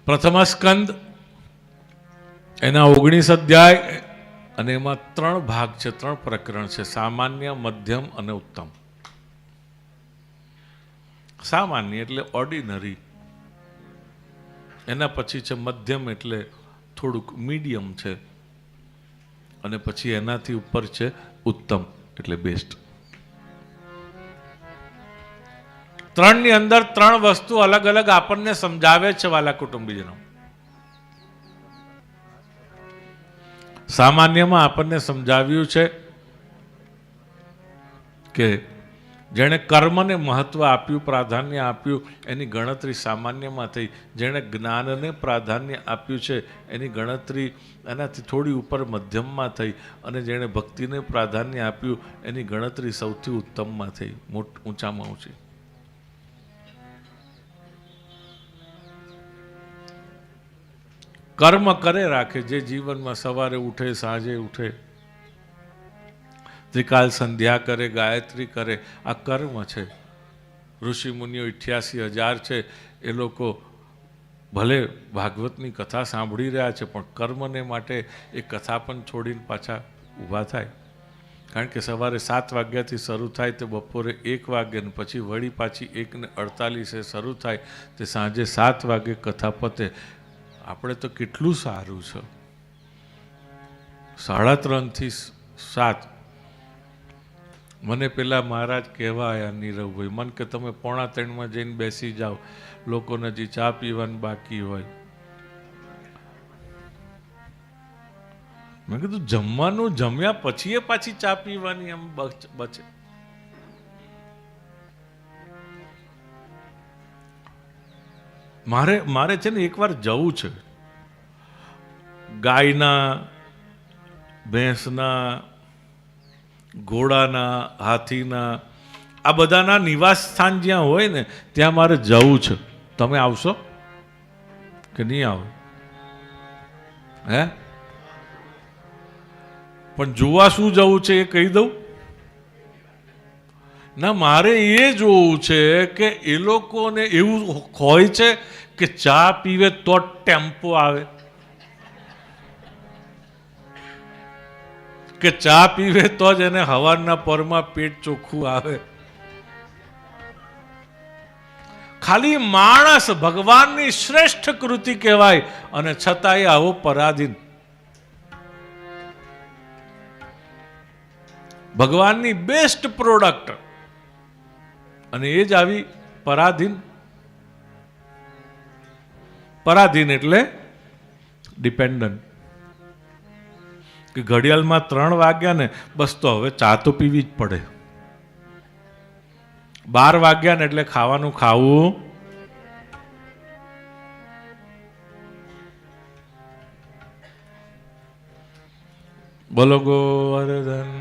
પ્રથમ સ્કંદ એના 19 અધ્યાય અને એમાં 3 ભાગ છે, 3 પ્રકરણ છે, સામાન્ય, મધ્યમ અને ઉત્તમ. સામાન્ય એટલે ઓર્ડિનરી, એના પછી છે મધ્યમ એટલે થોડુંક મીડિયમ છે, અને પછી એનાથી ઉપર છે ઉત્તમ એટલે બેસ્ટ. 3 ની અંદર 3 વસ્તુ અલગ અલગ આપણને સમજાવે છે વાલા કુટુંબીજનો. સામાન્યમાં આપણને સમજાવ્યું છે કે જેણે કર્મને મહત્વ આપ્યું, પ્રાધાન્ય આપ્યું, એની ગણતરી સામાન્યમાં થઈ. જેણે જ્ઞાનને પ્રાધાન્ય આપ્યું છે એની ગણતરી એનાથી થોડી ઉપર મધ્યમમાં થઈ, અને જેણે ભક્તિને પ્રાધાન્ય આપ્યું એની ગણતરી સૌથી ઉત્તમમાં થઈ, ઊંચામાં ઊંચી. કર્મ કરે રાખે, જે જીવનમાં સવારે ઉઠે, સાંજે ઉઠે, ત્રિકાલ સંધ્યા કરે, ગાયત્રી કરે, આ કર્મ છે. ઋષિ મુનિઓ 88,000 છે, એ લોકો ભલે ભાગવતની કથા સાંભળી રહ્યા છે, પણ કર્મને માટે એ કથા પણ છોડીને પાછા ઊભા થાય. કારણ કે સવારે 7 વાગ્યાથી શરૂ થાય તે બપોરે 1 વાગે, ને પછી વળી પાછી 1:48 શરૂ થાય તે સાંજે 7 વાગે કથા પતે. આપણે તો કેટલું સારું છે, 3:30 થી 7. મને પેલા મહારાજ કહેવા આવ્યા, નીરવભાઈ, મન કે તમે 2:45 જઈને બેસી જાઓ, લોકોને હજી ચા પીવાનું બાકી હોય. મેં કીધું જમવાનું જમ્યા પછી પાછી ચા પીવાની એમ બચે? મારે છે ને એકવાર જવું છે. ગાયના, ભેંસના, ઘોડાના, હાથીના, આ બધાના નિવાસ સ્થાન જ્યાં હોય ને ત્યાં મારે જવું છે. તમે આવશો કે નહીં આવો? હે? પણ જોવા શું જવું છે એ કહી દઉં? ના, મારે એ જોવું છે કે એ લોકોને એવું હોય છે કે ચા પીવે તો ટેમ્પો આવે, કે ચા પીવે તો જ એને હવારના પરમાં પેટ ચોખ્ખું આવે. ખાલી માણસ ભગવાનની શ્રેષ્ઠ કૃતિ કહેવાય, અને છતાંય આવો પરાધીન. ભગવાનની બેસ્ટ પ્રોડક્ટ, અને એ જ આવી પરાધીન. પરાધીન એટલે ડિપેન્ડન્ટ. કે ઘડિયાળમાં 3 વાગ્યા ને બસ, તો હવે ચા તો પીવી જ પડે. 12 વાગ્યા ને એટલે ખાવાનું ખાવું. બોલો ગોવર્ધન.